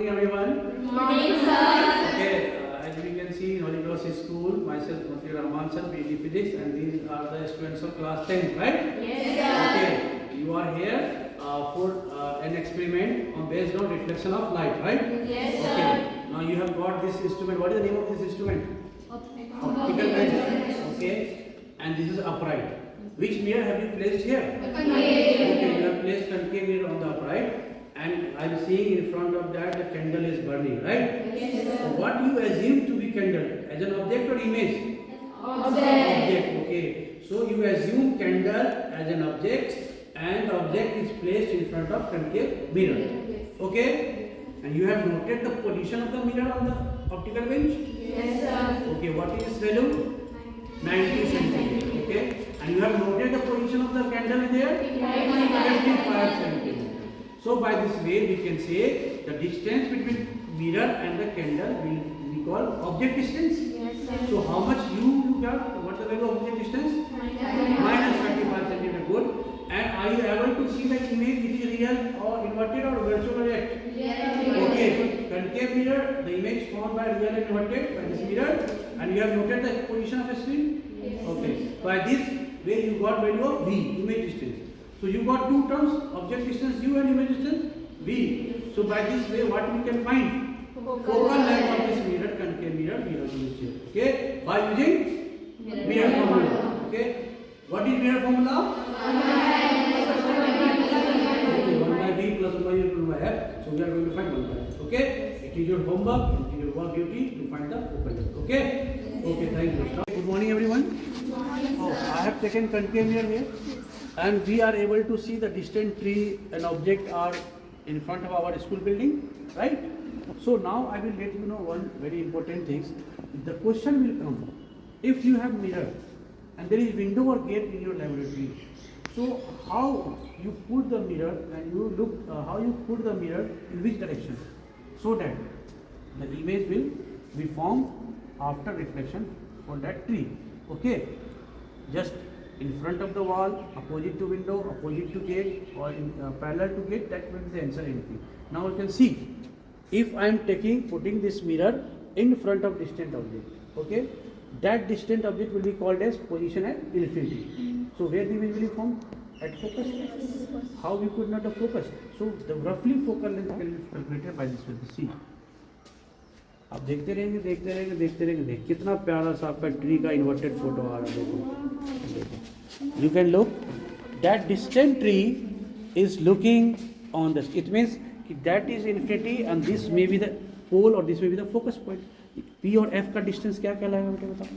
Everyone. Good morning, sir. Okay, as we can see in Holy Cross School, myself, Murthy Rahman sir, BD Physics, and these are the students of class 10, right? Yes, sir. Okay, you are here for an experiment based on reflection of light, right? Yes, sir. Okay, now you have got this instrument. What is the name of this instrument? Optical lens. Okay, and this is upright. Which mirror have you placed here? Okay, you have placed concave mirror on the upright. And I am seeing in front of that the candle is burning, right? Yes, sir. So what you assume to be candle? As an object or image? Object. Okay. So you assume candle as an object and the object is placed in front of concave mirror. Okay? And you have noted the position of the mirror on the optical bench? Yes, sir. Okay, what is its value? 90 centimeters. Okay? And you have noted the position of the candle there? 55 centimeters. So by this way we can say the distance between mirror and the candle will be called object distance. Yes, sir. So how much you got? What is the value of object distance? Minus 35 centimeter. Good. And are you able to see the image which is real or inverted or virtual object? Okay. Concave mirror, the image formed by real and inverted by this mirror, and you have noted the position of a screen. Okay. By this way you got value of V, image distance. So you got two terms, object distance U and image distance V. So by this way what we can find? Focal length of this mirror, concave mirror, we have used here. Okay? By using mirror formula. Okay? What is mirror formula? Okay, 1 by V plus 1 by U plus 1 by F. So we are going to find 1 by F. Okay? It is your homework, it is your work duty to find the focal length. Okay? Okay, thank you. Stop. Good morning everyone. Oh, I have taken concave mirror here. And we are able to see the distant tree and object are in front of our school building, right? So now I will let you know one very important thing. The question will come, if you have mirror and there is window or gate in your laboratory, so how you put the mirror and you look, how you put the mirror in which direction, so that the image will be formed after reflection for that tree. Okay, just in front of the wall, opposite to window, opposite to gate, or in, parallel to gate, that will be the answer anything. Now you can see, if I am putting this mirror in front of distant object, okay, that distant object will be called as position at infinity. So where the image will be formed? At focus. How we could not have focus? So the roughly focal length can be calculated by this way. See. आप देखते रहेंगे कितना प्यारा सा आपका tree का inverted photo आ रहा है देखो you can look that distant tree is looking on this it means कि that is infinity and this may be the pole और this may be the focus point P और F का distance क्या कहलाएगा बेटे बताओ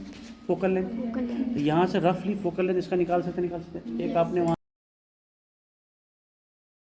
फोकल लेंथ यहाँ से रफली फोकल लेंथ इसका निकाल सकते एक आपने वहाँ